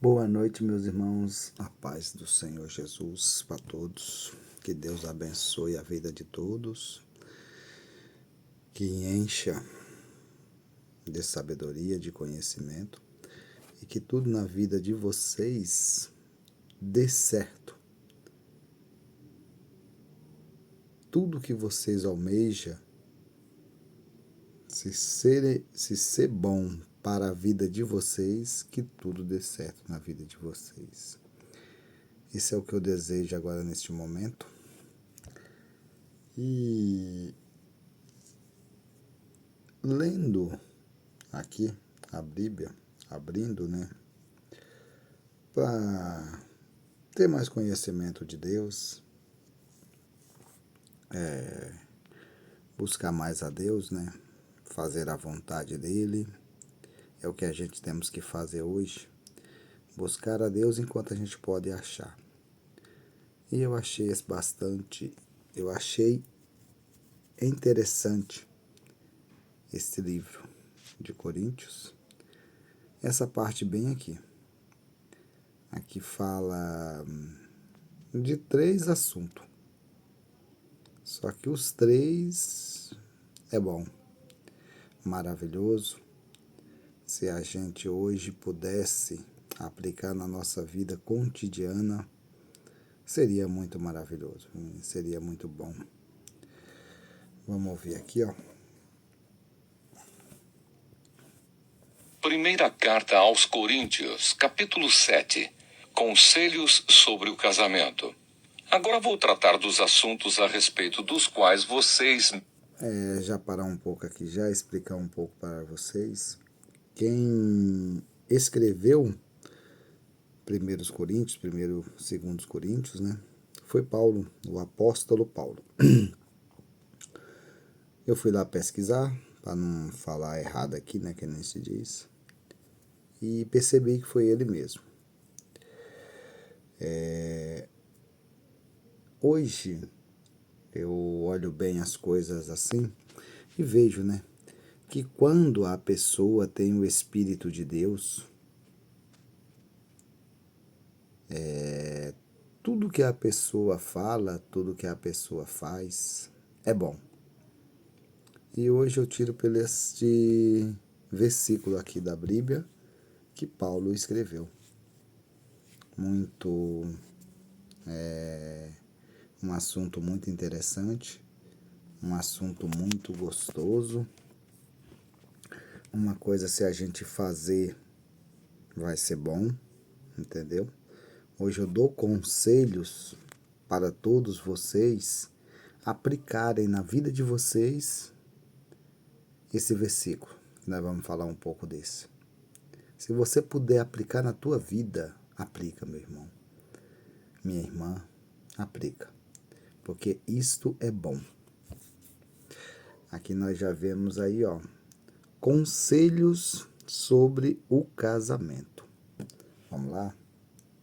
Boa noite, meus irmãos. A paz do Senhor Jesus para todos. Que Deus abençoe a vida de todos. Que encha de sabedoria, de conhecimento. E que tudo na vida de vocês dê certo. Tudo que vocês almejam, se ser bom para a vida de vocês, que tudo dê certo na vida de vocês. Isso é o que eu desejo agora neste momento. E lendo aqui a Bíblia, abrindo, para ter mais conhecimento de Deus, buscar mais a Deus, fazer a vontade dele, é o que a gente temos que fazer hoje, buscar a Deus enquanto a gente pode achar. E eu achei interessante este livro de Coríntios, essa parte bem aqui. Aqui fala de 3 assuntos, só que os 3 é bom, maravilhoso. Se a gente hoje pudesse aplicar na nossa vida cotidiana, seria muito maravilhoso, seria muito bom. Vamos ouvir aqui, ó. Primeira carta aos Coríntios, capítulo 7. Conselhos sobre o casamento. Agora vou tratar dos assuntos a respeito dos quais vocês... Já parar um pouco aqui, já explicar um pouco para vocês. Quem escreveu 1 Coríntios, 1º, 2 Coríntios, foi Paulo, o apóstolo Paulo. Eu fui lá pesquisar, para não falar errado aqui, que nem se diz, e percebi que foi ele mesmo. Hoje, eu olho bem as coisas assim e vejo, que quando a pessoa tem o Espírito de Deus, tudo que a pessoa fala, tudo que a pessoa faz, é bom. E hoje eu tiro pelo este versículo aqui da Bíblia que Paulo escreveu. Um assunto muito interessante, um assunto muito gostoso. Uma coisa, se a gente fazer, vai ser bom, entendeu? Hoje eu dou conselhos para todos vocês aplicarem na vida de vocês esse versículo. Nós vamos falar um pouco desse. Se você puder aplicar na tua vida, aplica, meu irmão. Minha irmã, aplica. Porque isto é bom. Aqui nós já vemos aí, ó, conselhos sobre o casamento. Vamos lá?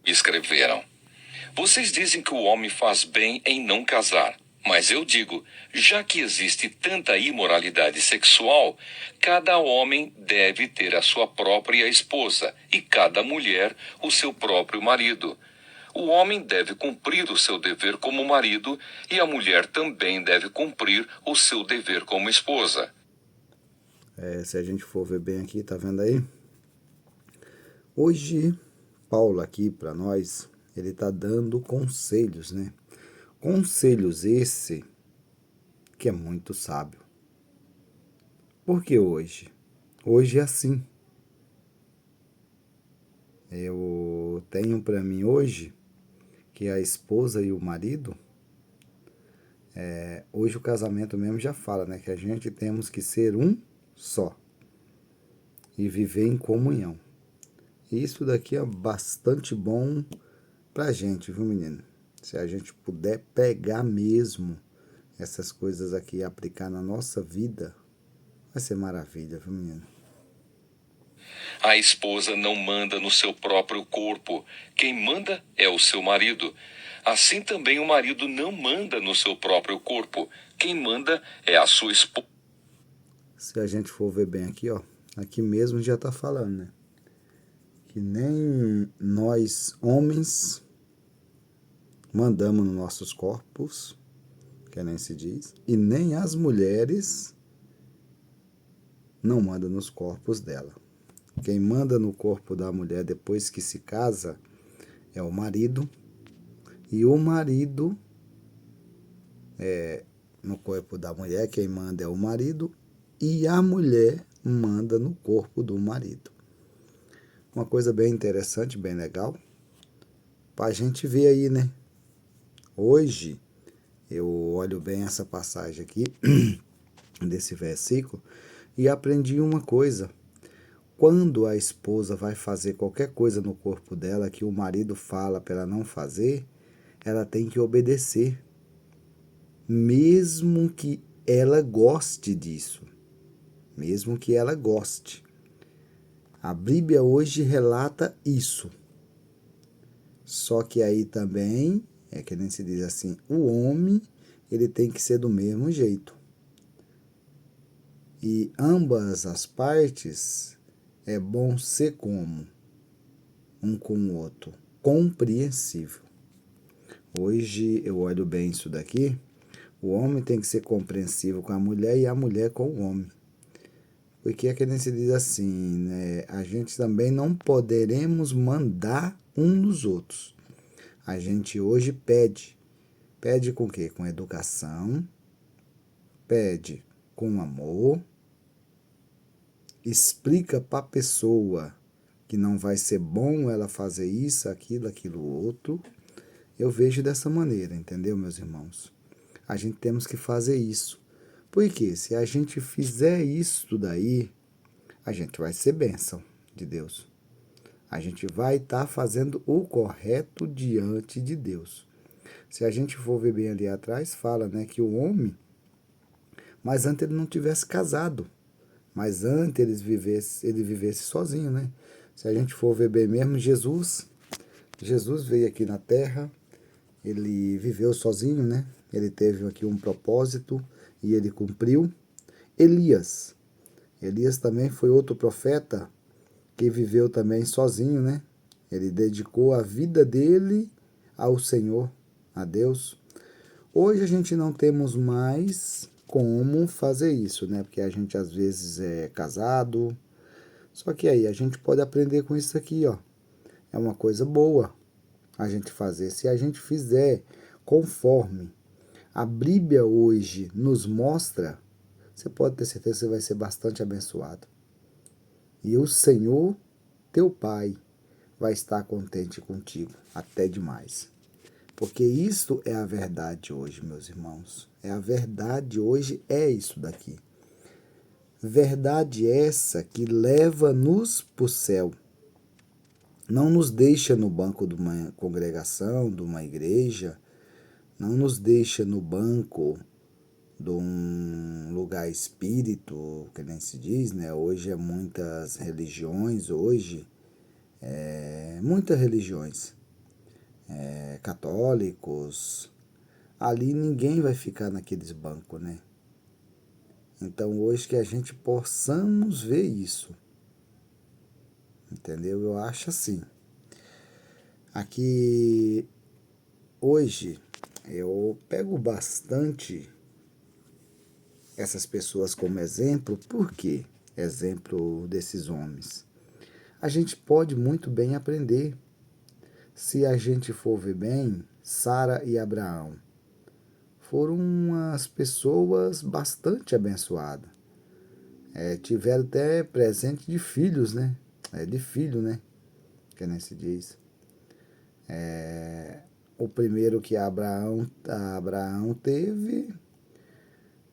Escreveram. Vocês dizem que o homem faz bem em não casar. Mas eu digo, já que existe tanta imoralidade sexual, cada homem deve ter a sua própria esposa e cada mulher o seu próprio marido. O homem deve cumprir o seu dever como marido e a mulher também deve cumprir o seu dever como esposa. Se a gente for ver bem aqui, tá vendo aí? Hoje, Paulo aqui para nós, ele tá dando conselhos, Conselhos esse que é muito sábio. Por que hoje? Hoje é assim. Eu tenho para mim hoje que a esposa e o marido, hoje o casamento mesmo já fala, que a gente temos que ser um só e viver em comunhão. E isso daqui é bastante bom pra gente, viu, menino? Se a gente puder pegar mesmo essas coisas aqui e aplicar na nossa vida, vai ser maravilha, viu, menino? A esposa não manda no seu próprio corpo. Quem manda é o seu marido. Assim também o marido não manda no seu próprio corpo. Quem manda é a sua esposa. Se a gente for ver bem aqui, ó, aqui mesmo já tá falando, que nem nós, homens, mandamos nos nossos corpos, que nem se diz, e nem as mulheres não mandam nos corpos dela. Quem manda no corpo da mulher depois que se casa é o marido, e o marido, no corpo da mulher, quem manda é o marido, e a mulher manda no corpo do marido. Uma coisa bem interessante, bem legal, para a gente ver aí, né? Hoje, eu olho bem essa passagem aqui, desse versículo, e aprendi uma coisa. Quando a esposa vai fazer qualquer coisa no corpo dela que o marido fala para ela não fazer, ela tem que obedecer, mesmo que ela goste disso, mesmo que ela goste. A Bíblia hoje relata isso. Só que aí também, é que nem se diz assim, o homem, ele tem que ser do mesmo jeito. E ambas as partes é bom ser como um com o outro, compreensível. Hoje eu olho bem isso daqui, o homem tem que ser compreensivo com a mulher e a mulher com o homem. Porque é que nem se diz assim, né? A gente também não poderemos mandar um nos outros. A gente hoje pede. Pede com o quê? Com educação, pede com amor, explica para a pessoa que não vai ser bom ela fazer isso, aquilo, outro. Eu vejo dessa maneira, entendeu, meus irmãos? A gente temos que fazer isso. Porque se a gente fizer isso daí, a gente vai ser bênção de Deus. A gente vai estar fazendo o correto diante de Deus. Se a gente for ver bem ali atrás, fala, né, que o homem, mas antes ele não tivesse casado, mas antes ele vivesse sozinho, né? Se a gente for ver bem mesmo, Jesus veio aqui na Terra, ele viveu sozinho, né? Ele teve aqui um propósito e ele cumpriu. Elias também foi outro profeta que viveu também sozinho, né? Ele dedicou a vida dele ao Senhor, a Deus. Hoje a gente não temos mais como fazer isso, né? Porque a gente às vezes é casado. Só que aí a gente pode aprender com isso aqui, ó. É uma coisa boa a gente fazer. Se a gente fizer conforme a Bíblia hoje nos mostra, você pode ter certeza que você vai ser bastante abençoado. E o Senhor, teu Pai, vai estar contente contigo, até demais. Porque isto é a verdade hoje, meus irmãos. A verdade hoje é isso daqui. Verdade essa que leva-nos para o céu. Não nos deixa no banco de uma congregação, de uma igreja. Não nos deixa no banco de um lugar espírito, que nem se diz, né? Hoje é muitas religiões, muitas religiões, católicos, ali ninguém vai ficar naqueles bancos, né? Então hoje que a gente possamos ver isso, entendeu? Eu acho assim, aqui hoje eu pego bastante essas pessoas como exemplo, por quê? Exemplo desses homens. A gente pode muito bem aprender. Se a gente for ver bem, Sara e Abraão foram umas pessoas bastante abençoadas. Tiveram até presente de filhos, né? De filho, né? Que nem se diz. O primeiro que Abraão teve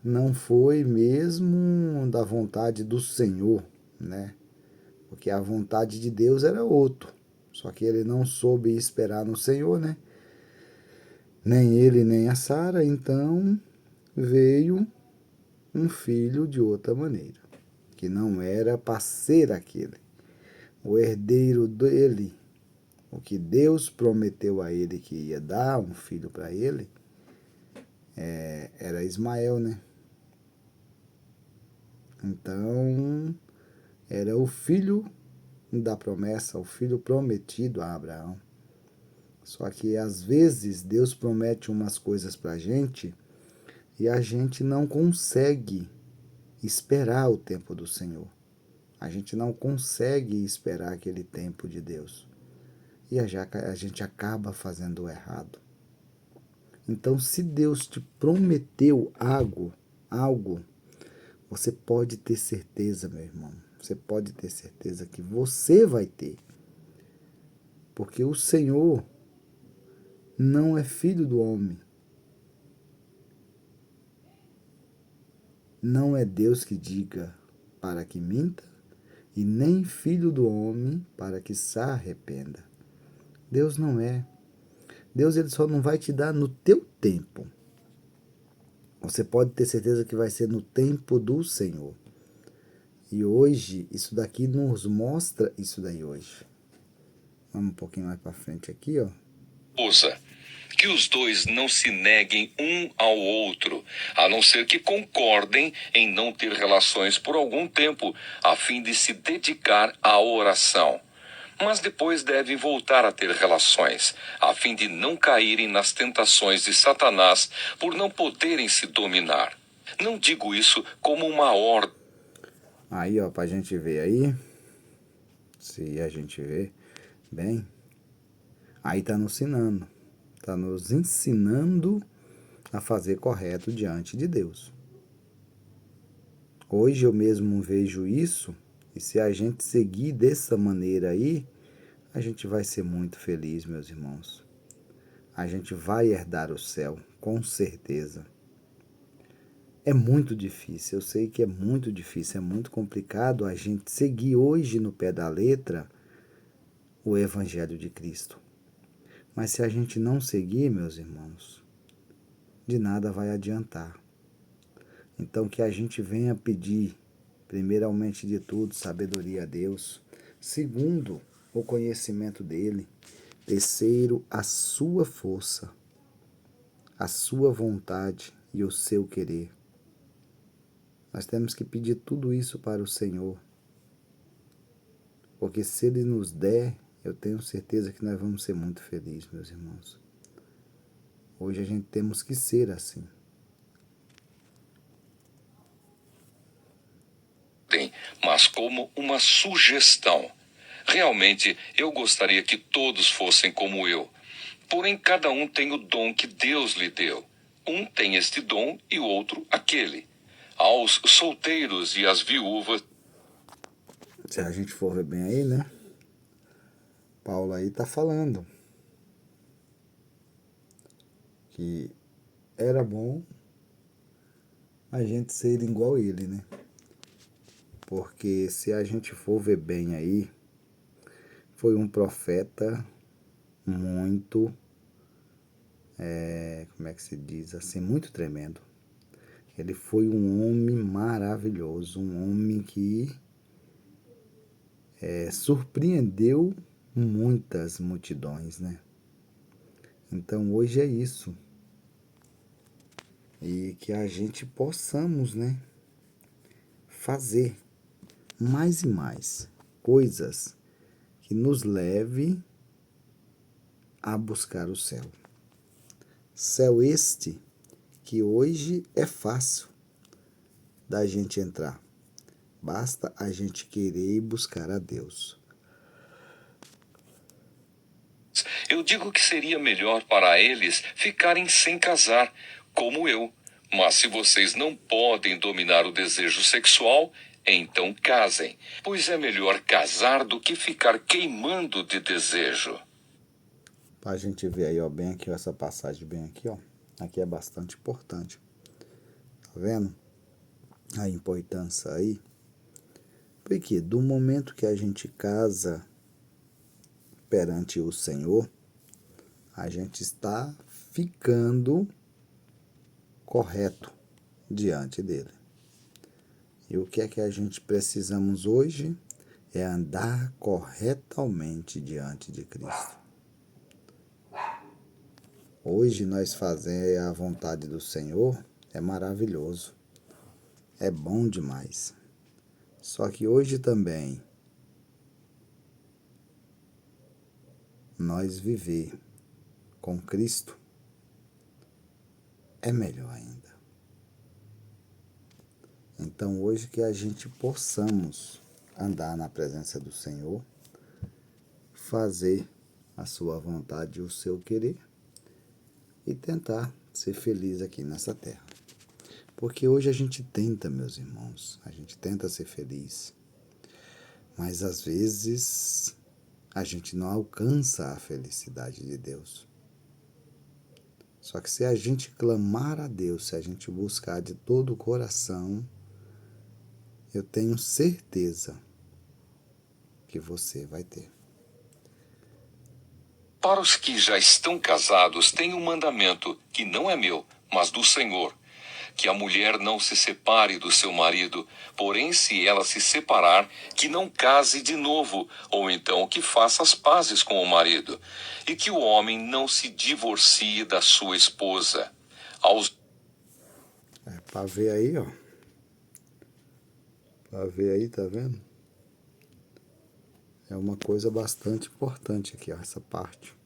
não foi mesmo da vontade do Senhor, né? Porque a vontade de Deus era outro. Só que ele não soube esperar no Senhor, né? Nem ele, nem a Sara. Então veio um filho de outra maneira, que não era para ser aquele. O herdeiro dele, o que Deus prometeu a ele que ia dar um filho para ele, era Ismael, né? Então, era o filho da promessa, o filho prometido a Abraão. Só que às vezes Deus promete umas coisas para a gente e a gente não consegue esperar o tempo do Senhor. A gente não consegue esperar aquele tempo de Deus. E a gente acaba fazendo o errado. Então, se Deus te prometeu algo, você pode ter certeza, meu irmão. Você pode ter certeza que você vai ter. Porque o Senhor não é filho do homem. Não é Deus que diga para que minta, e nem filho do homem para que se arrependa. Deus não é. Deus ele só não vai te dar no teu tempo. Você pode ter certeza que vai ser no tempo do Senhor. E hoje, isso daqui nos mostra isso daí hoje. Vamos um pouquinho mais para frente aqui, ó. Ouça, que os dois não se neguem um ao outro, a não ser que concordem em não ter relações por algum tempo, a fim de se dedicar à oração. Mas depois devem voltar a ter relações, a fim de não caírem nas tentações de Satanás por não poderem se dominar. Não digo isso como uma ordem. Aí, ó, pra gente ver aí. Se a gente ver bem. Aí tá nos ensinando. Tá nos ensinando a fazer correto diante de Deus. Hoje eu mesmo vejo isso. E se a gente seguir dessa maneira aí, a gente vai ser muito feliz, meus irmãos. A gente vai herdar o céu, com certeza. É muito difícil, eu sei que é muito difícil, é muito complicado a gente seguir hoje no pé da letra o Evangelho de Cristo. Mas se a gente não seguir, meus irmãos, de nada vai adiantar. Então que a gente venha pedir, primeiramente de tudo, sabedoria a Deus. Segundo, o conhecimento dele. Terceiro, a sua força, a sua vontade e o seu querer. Nós temos que pedir tudo isso para o Senhor. Porque se Ele nos der, eu tenho certeza que nós vamos ser muito felizes, meus irmãos. Hoje a gente temos que ser assim. Mas como uma sugestão. Realmente, eu gostaria que todos fossem como eu. Porém, cada um tem o dom que Deus lhe deu. Um tem este dom e o outro aquele. Aos solteiros e às viúvas. Se a gente for ver bem aí, né? Paulo aí tá falando que era bom a gente ser igual a ele, né? Porque se a gente for ver bem aí, foi um profeta muito, como é que se diz assim, muito tremendo. Ele foi um homem maravilhoso, um homem que surpreendeu muitas multidões, né? Então hoje é isso. E que a gente possamos, né, fazer mais e mais coisas que nos leve a buscar o céu. Céu este que hoje é fácil da gente entrar. Basta a gente querer e buscar a Deus. Eu digo que seria melhor para eles ficarem sem casar, como eu. Mas se vocês não podem dominar o desejo sexual, então casem, pois é melhor casar do que ficar queimando de desejo. Para a gente ver aí, ó, bem aqui, ó, essa passagem bem aqui, ó. Aqui é bastante importante. Tá vendo? A importância aí. Porque do momento que a gente casa perante o Senhor, a gente está ficando correto diante dele. E o que é que a gente precisamos hoje? É andar corretamente diante de Cristo. Hoje nós fazer a vontade do Senhor é maravilhoso. É bom demais. Só que hoje também nós viver com Cristo, é melhor ainda. Então hoje que a gente possamos andar na presença do Senhor, fazer a sua vontade e o seu querer e tentar ser feliz aqui nessa terra. Porque hoje a gente tenta, meus irmãos, a gente tenta ser feliz, mas às vezes a gente não alcança a felicidade de Deus. Só que se a gente clamar a Deus, se a gente buscar de todo o coração, eu tenho certeza que você vai ter. Para os que já estão casados, tem um mandamento que não é meu, mas do Senhor, que a mulher não se separe do seu marido, porém se ela se separar, que não case de novo, ou então que faça as pazes com o marido, e que o homem não se divorcie da sua esposa. Para ver aí, ó. Para ver aí, tá vendo? É uma coisa bastante importante aqui, ó, essa parte.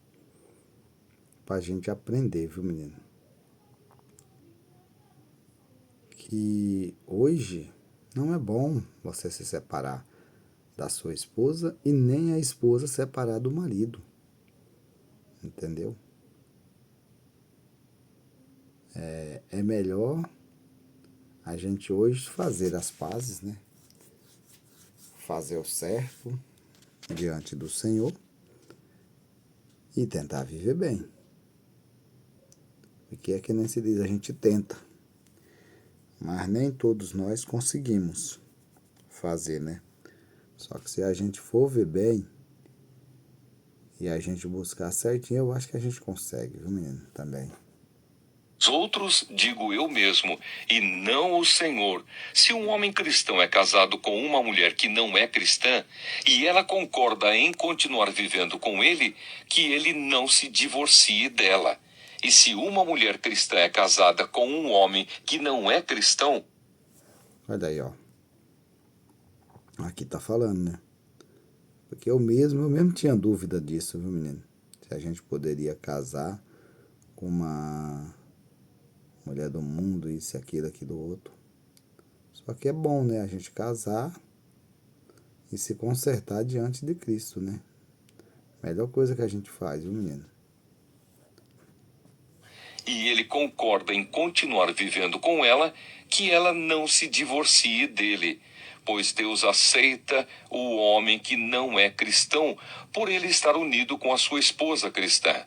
Pra gente aprender, viu, menino? Que hoje não é bom você se separar da sua esposa e nem a esposa separar do marido. Entendeu? É melhor a gente hoje fazer as pazes, né? Fazer o certo diante do Senhor e tentar viver bem. Porque é que nem se diz, a gente tenta, mas nem todos nós conseguimos fazer, né? Só que se a gente for ver bem e a gente buscar certinho, eu acho que a gente consegue, viu, menino? Também. Outros, digo eu mesmo, e não o Senhor. Se um homem cristão é casado com uma mulher que não é cristã, e ela concorda em continuar vivendo com ele, que ele não se divorcie dela. E se uma mulher cristã é casada com um homem que não é cristão... Olha aí, ó. Aqui tá falando, né? Porque eu mesmo tinha dúvida disso, viu, menino? Se a gente poderia casar com uma mulher do mundo, isso, aquilo, aquilo, outro. Só que é bom, né? A gente casar e se consertar diante de Cristo, né? Melhor coisa que a gente faz, viu, menino? E ele concorda em continuar vivendo com ela, que ela não se divorcie dele, pois Deus aceita o homem que não é cristão por ele estar unido com a sua esposa cristã,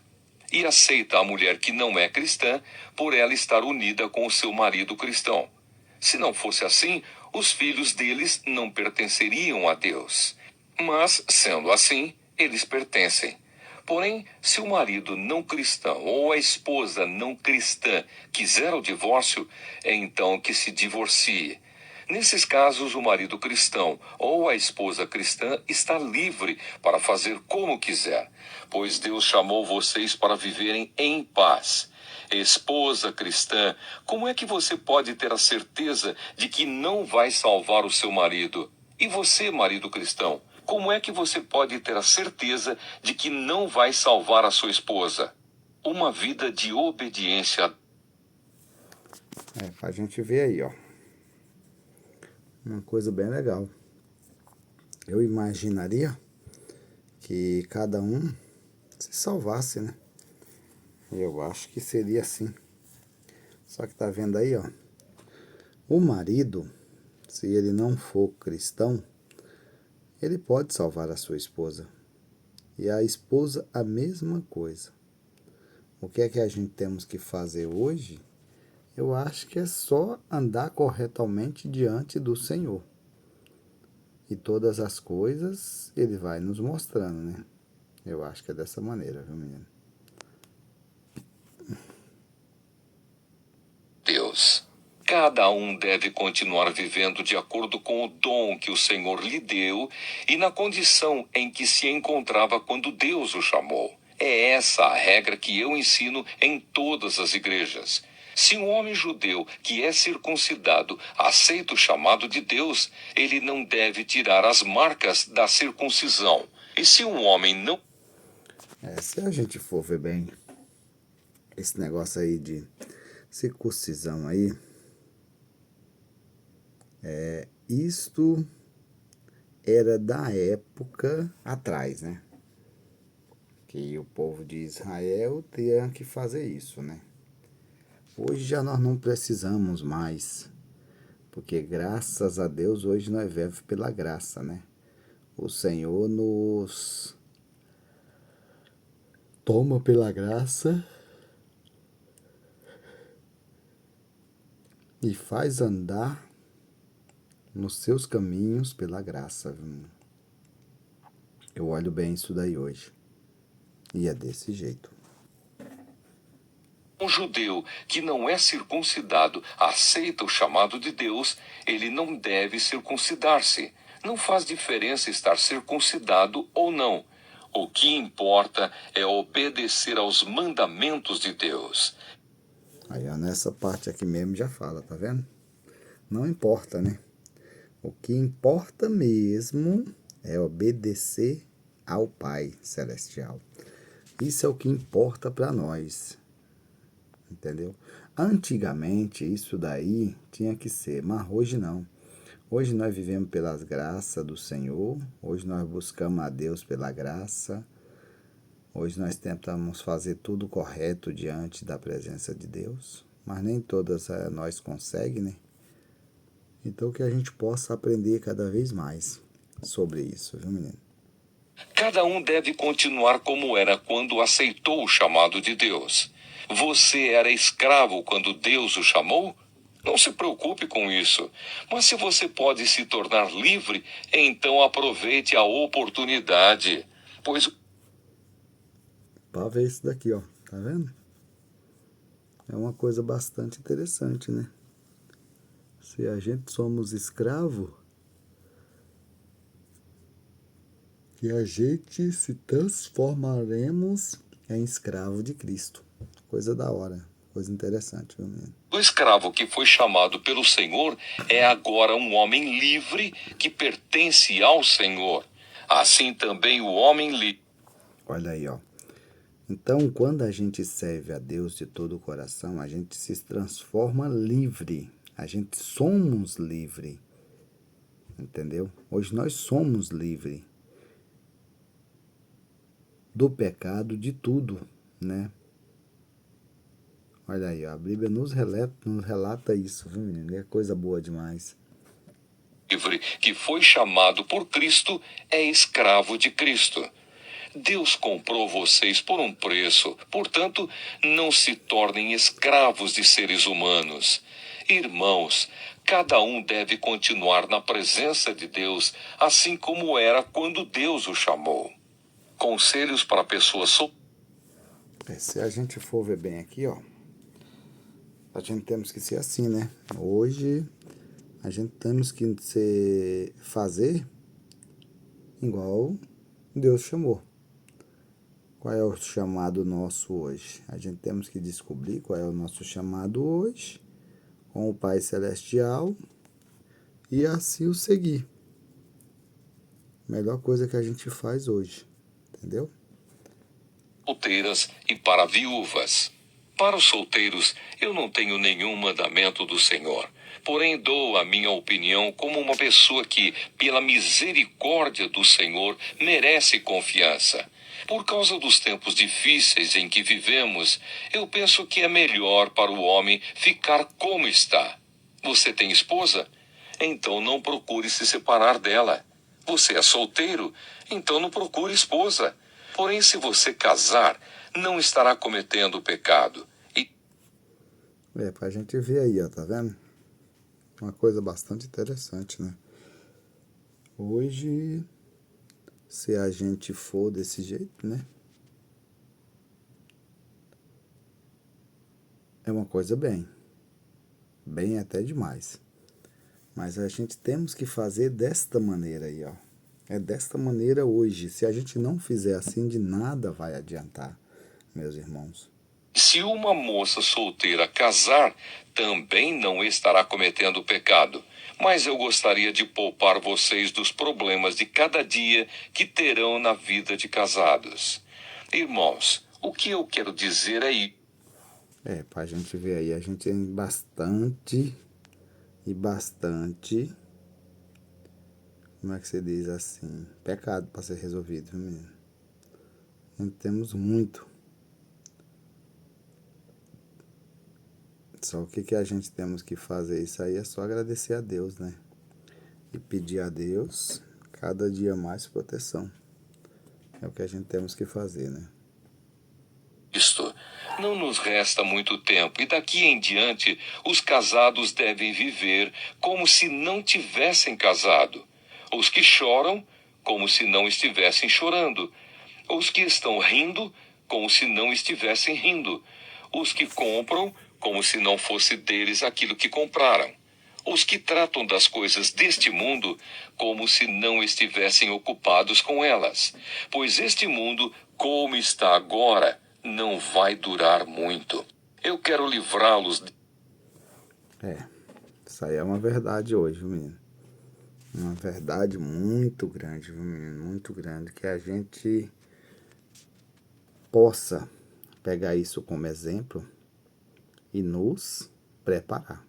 e aceita a mulher que não é cristã por ela estar unida com o seu marido cristão. Se não fosse assim, os filhos deles não pertenceriam a Deus. Mas, sendo assim, eles pertencem. Porém, se o marido não cristão ou a esposa não cristã quiser o divórcio, é então que se divorcie. Nesses casos, o marido cristão ou a esposa cristã está livre para fazer como quiser, pois Deus chamou vocês para viverem em paz. Esposa cristã, como é que você pode ter a certeza de que não vai salvar o seu marido? E você, marido cristão, como é que você pode ter a certeza de que não vai salvar a sua esposa? Uma vida de obediência. Pra gente ver aí, ó. Uma coisa bem legal. Eu imaginaria que cada um se salvasse, né? Eu acho que seria assim. Só que tá vendo aí, ó. O marido, se ele não for cristão, ele pode salvar a sua esposa. E a esposa, a mesma coisa. O que é que a gente temos que fazer hoje? Eu acho que é só andar corretamente diante do Senhor. E todas as coisas ele vai nos mostrando, né? Eu acho que é dessa maneira, viu, menino? Deus. Cada um deve continuar vivendo de acordo com o dom que o Senhor lhe deu e na condição em que se encontrava quando Deus o chamou. É essa a regra que eu ensino em todas as igrejas. Se um homem judeu que é circuncidado aceita o chamado de Deus, ele não deve tirar as marcas da circuncisão. E se um homem não... Se a gente for ver bem esse negócio aí de circuncisão aí, isto era da época atrás, né? Que o povo de Israel tinha que fazer isso, né? Hoje já nós não precisamos mais, porque graças a Deus hoje nós vivemos pela graça, né? O Senhor nos toma pela graça e faz andar nos seus caminhos pela graça. Eu olho bem isso daí hoje. E é desse jeito. Um judeu que não é circuncidado aceita o chamado de Deus, ele não deve circuncidar-se. Não faz diferença estar circuncidado ou não. O que importa é obedecer aos mandamentos de Deus. Aí, ó, nessa parte aqui mesmo já fala, tá vendo? Não importa, né? O que importa mesmo é obedecer ao Pai Celestial. Isso é o que importa para nós. Entendeu? Antigamente isso daí tinha que ser, mas hoje não. Hoje nós vivemos pelas graças do Senhor, hoje nós buscamos a Deus pela graça, hoje nós tentamos fazer tudo correto diante da presença de Deus, mas nem todas nós conseguimos, né? Então que a gente possa aprender cada vez mais sobre isso, viu, menino? Cada um deve continuar como era quando aceitou o chamado de Deus. Você era escravo quando Deus o chamou? Não se preocupe com isso. Mas se você pode se tornar livre, então aproveite a oportunidade. Pois Para ver isso daqui, ó, tá vendo? É uma coisa bastante interessante, né? Se a gente somos escravo, que a gente se transformaremos em escravo de Cristo. Coisa da hora, coisa interessante, viu, menino? o escravo que foi chamado pelo Senhor é agora um homem livre que pertence ao Senhor. Assim também o homem livre. Olha aí, ó. Então, quando a gente serve a Deus de todo o coração, a gente se transforma livre. A gente somos livre. Entendeu? Hoje nós somos livre do pecado, de tudo, né? Olha aí, ó, a Bíblia nos relata isso, viu, menino? É coisa boa demais. Livre que foi chamado por Cristo é escravo de Cristo. Deus comprou vocês por um preço, portanto, não se tornem escravos de seres humanos. Irmãos, cada um deve continuar na presença de Deus, assim como era quando Deus o chamou. Conselhos para pessoas solteiras. Se a gente for ver bem aqui, ó, a gente temos que ser assim, né? Hoje a gente temos que fazer igual Deus chamou. Qual é o chamado nosso hoje? A gente temos que descobrir qual é o nosso chamado hoje com o Pai Celestial e assim o seguir. Melhor coisa que a gente faz hoje, entendeu? Solteiras e para viúvas. Para os solteiros, eu não tenho nenhum mandamento do Senhor. Porém, dou a minha opinião como uma pessoa que, pela misericórdia do Senhor, merece confiança. Por causa dos tempos difíceis em que vivemos, eu penso que é melhor para o homem ficar como está. Você tem esposa? Então não procure se separar dela. Você é solteiro? Então não procure esposa. Porém, se você casar, não estará cometendo pecado. Pra gente ver aí, ó, tá vendo? Uma coisa bastante interessante, né? Hoje, se a gente for desse jeito, né? É uma coisa bem até demais. Mas a gente temos que fazer desta maneira aí, ó. É desta maneira hoje. Se a gente não fizer assim, de nada vai adiantar, meus irmãos. Se uma moça solteira casar, também não estará cometendo pecado. Mas eu gostaria de poupar vocês dos problemas de cada dia que terão na vida de casados. Irmãos, o que eu quero dizer é isso. Pra gente ver aí, a gente tem bastante, como é que se diz assim, pecado para ser resolvido, viu, menino? Temos muito. Só o que a gente temos que fazer isso aí é só agradecer a Deus, né? E pedir a Deus cada dia mais proteção. É o que a gente temos que fazer, né? Isto. Não nos resta muito tempo e daqui em diante os casados devem viver como se não tivessem casado. Os que choram, como se não estivessem chorando. Os que estão rindo, como se não estivessem rindo. Os que compram, como se não fosse deles aquilo que compraram. Os que tratam das coisas deste mundo como se não estivessem ocupados com elas. Pois este mundo, como está agora, não vai durar muito. Eu quero livrá-los. Isso aí é uma verdade hoje, viu, menino? Uma verdade muito grande, viu, menino? Muito grande. Que a gente possa pegar isso como exemplo e nos preparar.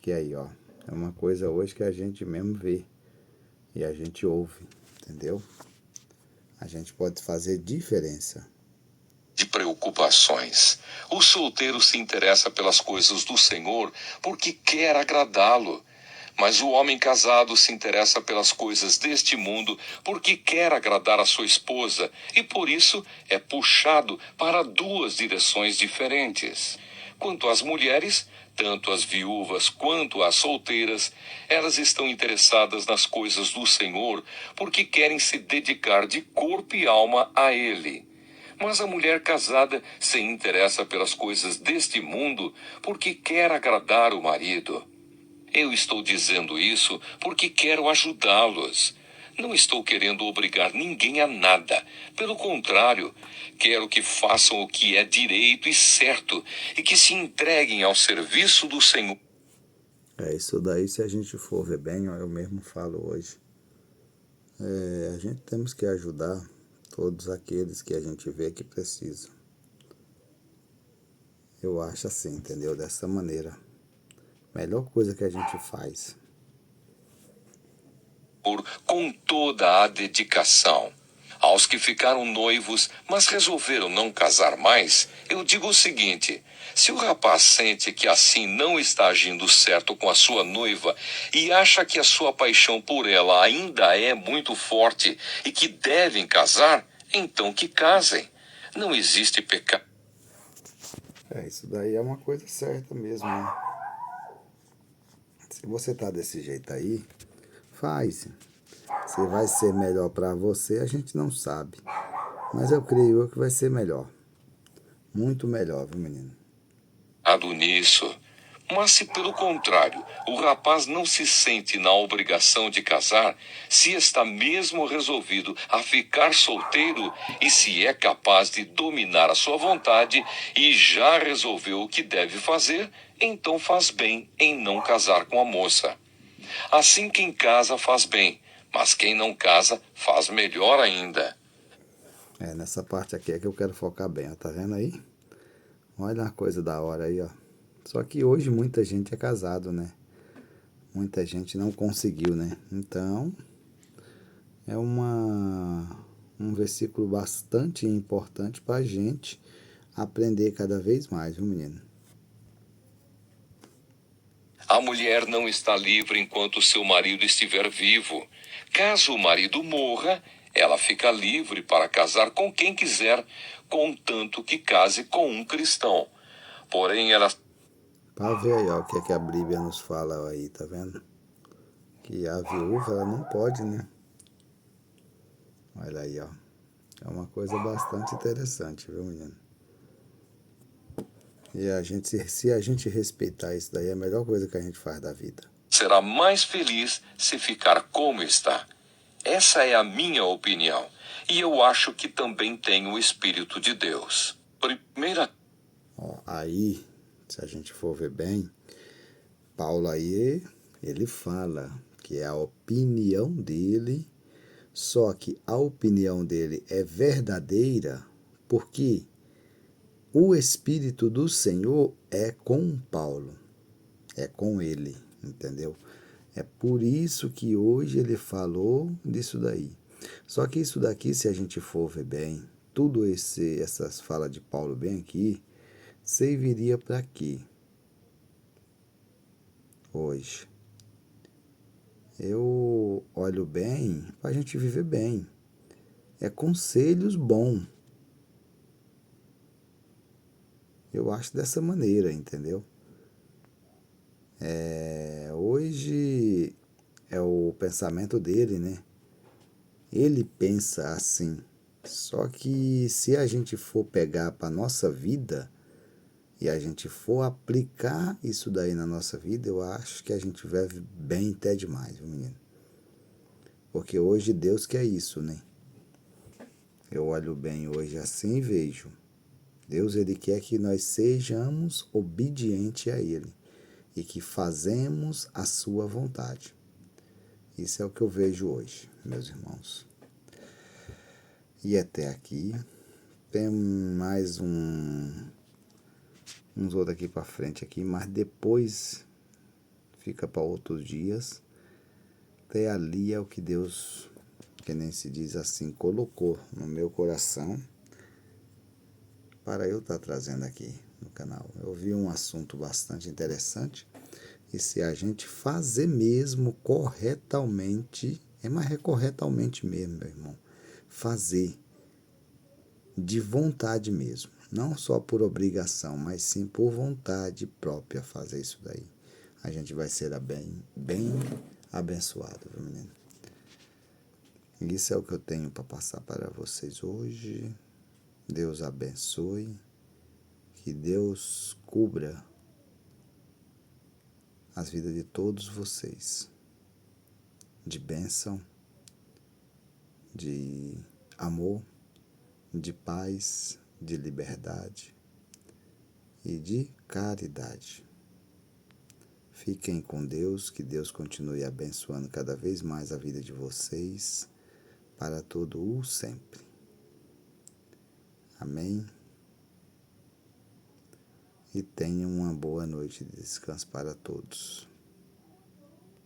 Que aí, ó, é uma coisa hoje que a gente mesmo vê e a gente ouve, entendeu? A gente pode fazer diferença. De preocupações. O solteiro se interessa pelas coisas do Senhor porque quer agradá-lo. Mas o homem casado se interessa pelas coisas deste mundo porque quer agradar a sua esposa e por isso é puxado para duas direções diferentes. Quanto às mulheres, tanto as viúvas quanto as solteiras, elas estão interessadas nas coisas do Senhor porque querem se dedicar de corpo e alma a Ele. Mas a mulher casada se interessa pelas coisas deste mundo porque quer agradar o marido. Eu estou dizendo isso porque quero ajudá-los. Não estou querendo obrigar ninguém a nada. Pelo contrário, quero que façam o que é direito e certo e que se entreguem ao serviço do Senhor. Isso daí, se a gente for ver bem, ó, eu mesmo falo hoje. A gente temos que ajudar todos aqueles que a gente vê que precisam. Eu acho assim, entendeu? Dessa maneira. Melhor coisa que a gente faz. Com toda a dedicação. Aos que ficaram noivos, mas resolveram não casar mais, eu digo o seguinte: se o rapaz sente que assim não está agindo certo com a sua noiva e acha que a sua paixão por ela ainda é muito forte e que devem casar, então que casem. Não existe pecado. Isso daí é uma coisa certa mesmo, né? Se você tá desse jeito aí, faz. Se vai ser melhor para você, a gente não sabe. Mas eu creio que vai ser melhor. Muito melhor, viu, menino? Nisso. Mas se pelo contrário, o rapaz não se sente na obrigação de casar, se está mesmo resolvido a ficar solteiro e se é capaz de dominar a sua vontade e já resolveu o que deve fazer, então faz bem em não casar com a moça. Assim quem casa faz bem, mas quem não casa faz melhor ainda. Nessa parte aqui é que eu quero focar bem, ó. Tá vendo aí? Olha uma coisa da hora aí, ó. Só que hoje muita gente é casado, né? Muita gente não conseguiu, né? Então, é um versículo bastante importante pra gente aprender cada vez mais, viu, menino? A mulher não está livre enquanto seu marido estiver vivo. Caso o marido morra, ela fica livre para casar com quem quiser, contanto que case com um cristão. Porém, ela Pra ver aí, ó, o que é que a Bíblia nos fala aí, tá vendo? Que a viúva, ela não pode, né? Olha aí, ó. É uma coisa bastante interessante, viu, menino? E se a gente respeitar isso daí, é a melhor coisa que a gente faz da vida. será mais feliz se ficar como está. Essa é a minha opinião. E eu acho que também tem o Espírito de Deus. Primeira. Ó, aí, se a gente for ver bem, Paulo aí, ele fala que é a opinião dele Só que a opinião dele é verdadeira porque o Espírito do Senhor é com Paulo, é com ele, entendeu? É por isso que hoje ele falou disso daí. Só que isso daqui, se a gente for ver bem, tudo essas falas de Paulo bem aqui, serviria para quê hoje? Eu olho bem para a gente viver bem. É conselhos bons. Eu acho dessa maneira, entendeu? Hoje é o pensamento dele, né? Ele pensa assim. Só que se a gente for pegar para nossa vida e a gente for aplicar isso daí na nossa vida, eu acho que a gente vive bem até demais, viu, menino? Porque hoje Deus quer isso, né? Eu olho bem hoje assim e vejo. Deus, ele quer que nós sejamos obedientes a ele e que fazemos a sua vontade. Isso é o que eu vejo hoje, meus irmãos. E até aqui tem mais uns outros aqui para frente aqui, mas depois fica para outros dias. Até ali é o que Deus, que nem se diz assim, colocou no meu coração para eu estar trazendo aqui no canal. Eu vi um assunto bastante interessante e se a gente fazer mesmo corretamente, mas é corretamente mesmo, meu irmão, fazer de vontade mesmo, não só por obrigação, mas sim por vontade própria fazer isso daí. A gente vai ser bem abençoado, viu, menino? Isso é o que eu tenho para passar para vocês hoje. Deus abençoe, que Deus cubra as vidas de todos vocês, de bênção, de amor, de paz, de liberdade e de caridade. Fiquem com Deus, que Deus continue abençoando cada vez mais a vida de vocês, para todo o sempre. Amém? E tenham uma boa noite de descanso para todos.